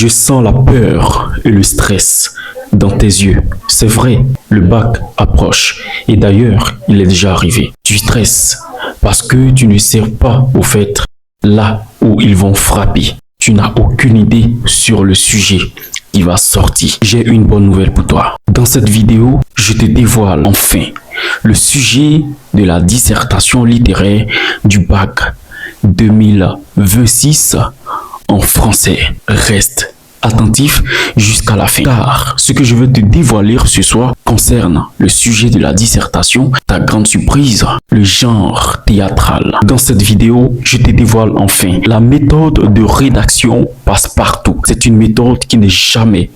Je sens la peur et le stress dans tes yeux. C'est vrai, le bac approche. Et d'ailleurs, il est déjà arrivé. Tu stresses parce que tu ne sais pas au fait là où ils vont frapper. Tu n'as aucune idée sur le sujet qui va sortir. J'ai une bonne nouvelle pour toi. Dans cette vidéo, je te dévoile enfin le sujet de la dissertation littéraire du bac 2026 en français. Reste attentif jusqu'à la fin, car ce que je veux te dévoiler ce soir concerne le sujet de la dissertation, ta grande surprise, le genre théâtral. Dans cette vidéo, je te dévoile enfin la méthode de rédaction passe-partout. C'est une méthode qui n'est jamais,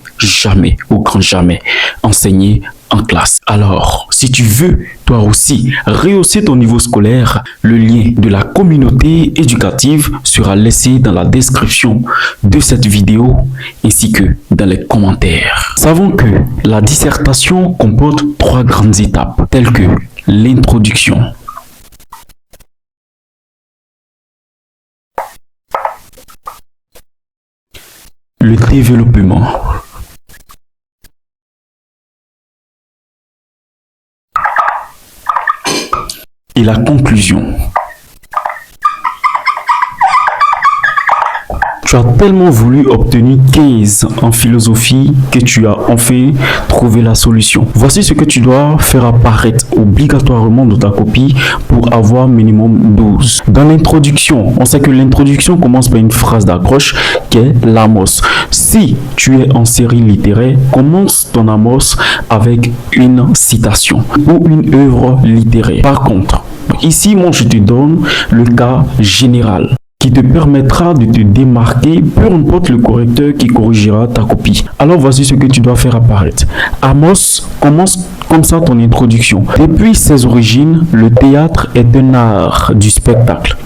au grand jamais enseignée en classe. Alors, si tu veux toi aussi rehausser ton niveau scolaire, le lien de la communauté éducative sera laissé dans la description de cette vidéo ainsi que dans les commentaires. Savons que la dissertation comporte 3 grandes étapes telles que l'introduction, le développement, et la conclusion. Tu as tellement voulu obtenir 15 en philosophie que tu as enfin trouvé la solution. Voici ce que tu dois faire apparaître obligatoirement dans ta copie pour avoir minimum 12. Dans l'introduction, on sait que l'introduction commence par une phrase d'accroche qui est l'amos. Si tu es en série littéraire, commence ton amos avec une citation ou une œuvre littéraire. Par contre, ici, moi, je te donne le cas général qui te permettra de te démarquer, peu importe le correcteur qui corrigera ta copie. Alors voici ce que tu dois faire apparaître. Amos commence comme ça ton introduction. Depuis ses origines, le théâtre est un art du spectacle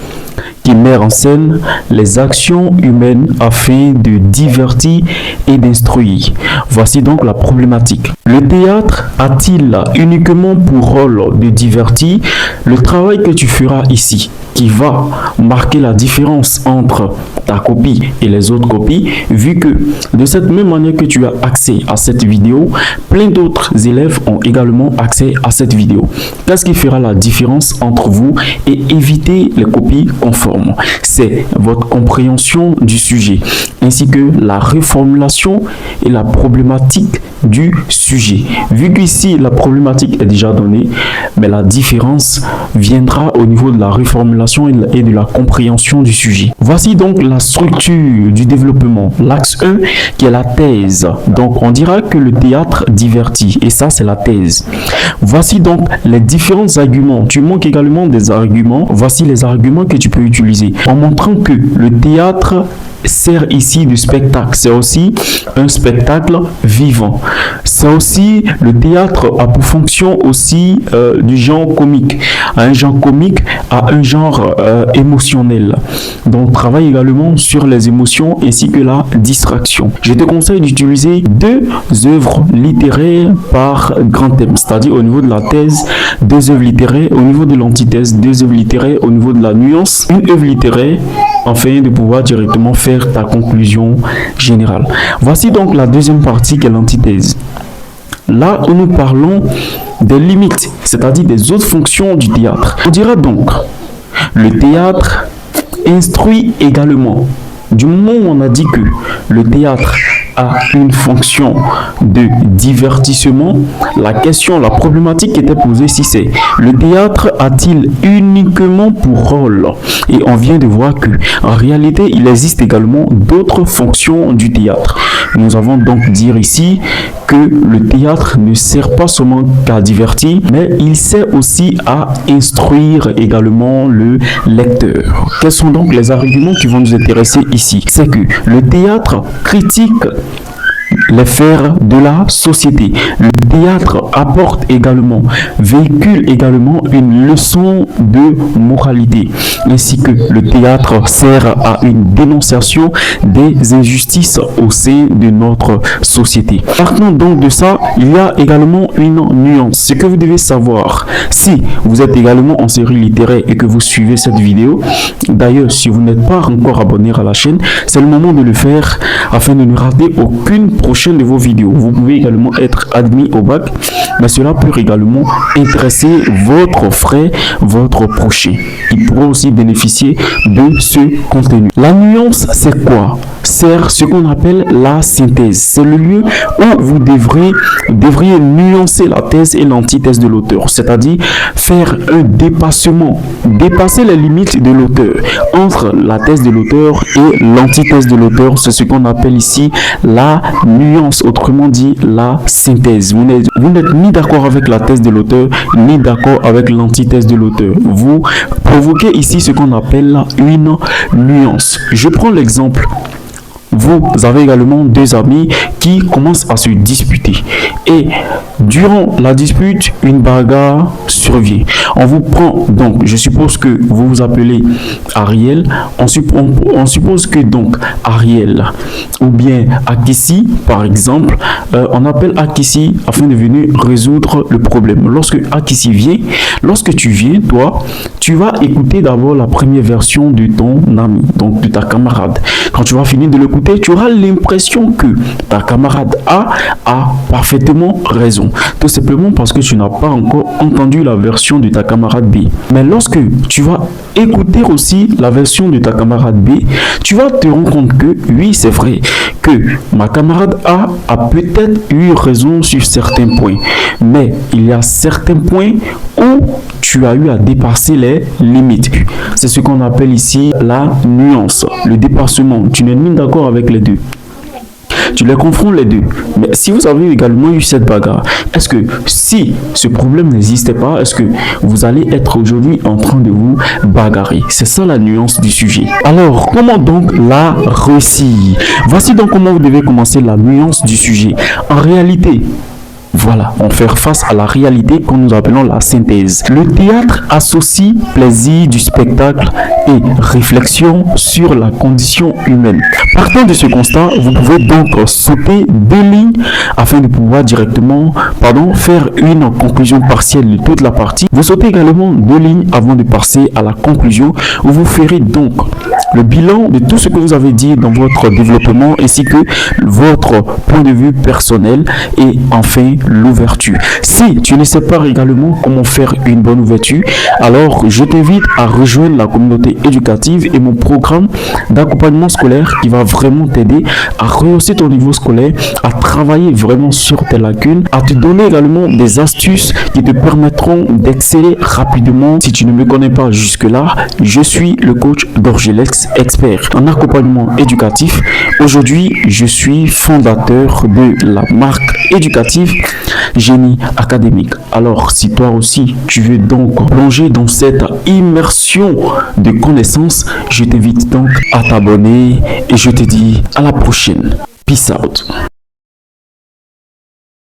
qui met en scène les actions humaines afin de divertir et d'instruire. Voici donc la problématique. Le théâtre a-t-il uniquement pour rôle de divertir? Le travail que tu feras ici, qui va marquer la différence entre ta copie et les autres copies, vu que de cette même manière que tu as accès à cette vidéo, plein d'autres élèves ont également accès à cette vidéo. Qu'est-ce qui fera la différence entre vous et éviter les copies conformes? C'est votre compréhension du sujet, ainsi que la reformulation et la problématique du sujet. Vu qu'ici, la problématique est déjà donnée, mais la différence viendra au niveau de la reformulation et de la compréhension du sujet. Voici donc la structure du développement. L'axe 1 qui est la thèse. Donc, on dira que le théâtre divertit, et ça, c'est la thèse. Voici donc les différents arguments. Tu manques également des arguments. Voici les arguments que tu peux utiliser en montrant que le théâtre sert ici de spectacle. C'est aussi un spectacle vivant. C'est aussi, le théâtre a pour fonction aussi du genre comique. Un genre comique a un genre émotionnel. Donc, travaille également sur les émotions ainsi que la distraction. Je te conseille d'utiliser 2 œuvres littéraires par grand thème, c'est-à-dire au niveau de la thèse, 2 œuvres littéraires, au niveau de l'antithèse, 2 œuvres littéraires, au niveau de la nuance, une œuvre littéraire, afin de pouvoir directement faire ta conclusion générale. Voici donc la deuxième partie qui est l'antithèse. Là où nous parlons des limites, c'est-à-dire des autres fonctions du théâtre. On dira donc, le théâtre instruit également. Du moment où on a dit que le théâtre a une fonction de divertissement, la problématique qui était posée ici, c'est le théâtre a-t-il uniquement pour rôle? Et on vient de voir que en réalité, il existe également d'autres fonctions du théâtre. Nous avons donc dire ici que le théâtre ne sert pas seulement qu'à divertir, mais il sert aussi à instruire également le lecteur. Quels sont donc les arguments qui vont nous intéresser ici? C'est que le théâtre critique les fers de la société. Le théâtre apporte également, véhicule également une leçon de moralité, ainsi que le théâtre sert à une dénonciation des injustices au sein de notre société. Partant donc de ça, il y a également une nuance. Ce que vous devez savoir, si vous êtes également en série littéraire et que vous suivez cette vidéo, d'ailleurs, si vous n'êtes pas encore abonné à la chaîne, c'est le moment de le faire afin de ne rater aucune prochaine de vos vidéos. Vous pouvez également être admis au bac, mais cela peut également intéresser votre frère, votre prochain. Il pourra aussi bénéficier de ce contenu. La nuance, c'est quoi? C'est ce qu'on appelle la synthèse. C'est le lieu où vous devriez nuancer la thèse et l'antithèse de l'auteur, c'est-à-dire faire un dépassement, dépasser les limites de l'auteur. Entre la thèse de l'auteur et l'antithèse de l'auteur, c'est ce qu'on appelle ici la nuance, autrement dit la synthèse. Vous n'êtes ni d'accord avec la thèse de l'auteur, ni d'accord avec l'antithèse de l'auteur. Vous provoquez ici ce qu'on appelle une nuance. Je prends l'exemple. Vous avez également deux amis qui commencent à se disputer. Et durant la dispute, une bagarre survient. On vous prend, donc, je suppose que vous vous appelez Ariel. On suppose que donc Ariel ou bien Akissi, par exemple, on appelle Akissi afin de venir résoudre le problème. Lorsque Akissi vient, lorsque tu viens, toi, tu vas écouter d'abord la première version de ton ami, donc de ta camarade. Quand tu vas finir de l'écouter, tu auras l'impression que ta camarade A a parfaitement raison. Tout simplement parce que tu n'as pas encore entendu la version de ta camarade B. Mais lorsque tu vas écouter aussi la version de ta camarade B, tu vas te rendre compte que oui, c'est vrai que ma camarade A a peut-être eu raison sur certains points. Mais il y a certains points où tu as eu à dépasser les limites. C'est ce qu'on appelle ici la nuance, le dépassement. Tu n'es ni d'accord avec les deux. Tu les confonds les deux. Mais si vous avez également eu cette bagarre, est-ce que si ce problème n'existait pas, est-ce que vous allez être aujourd'hui en train de vous bagarrer? C'est ça la nuance du sujet. Alors, comment donc la réussir? Voici donc comment vous devez commencer la nuance du sujet. En réalité, voilà, on fait face à la réalité que nous appelons la synthèse. Le théâtre associe plaisir du spectacle et réflexion sur la condition humaine. Partant de ce constat, vous pouvez donc sauter deux lignes afin de pouvoir directement, faire une conclusion partielle de toute la partie. Vous sautez également deux lignes avant de passer à la conclusion où vous ferez donc le bilan de tout ce que vous avez dit dans votre développement ainsi que votre point de vue personnel et enfin l'ouverture. Si tu ne sais pas également comment faire une bonne ouverture, alors je t'invite à rejoindre la communauté éducative et mon programme d'accompagnement scolaire qui va vraiment t'aider à rehausser ton niveau scolaire, à travailler vraiment sur tes lacunes, à te donner également des astuces qui te permettront d'exceller rapidement. Si tu ne me connais pas jusque-là, je suis le coach Dorgelex, expert en accompagnement éducatif. Aujourd'hui, je suis fondateur de la marque éducative Génie Académique. Alors, si toi aussi, tu veux donc plonger dans cette immersion de connaissances, je t'invite donc à t'abonner et je te dis à la prochaine. Peace out.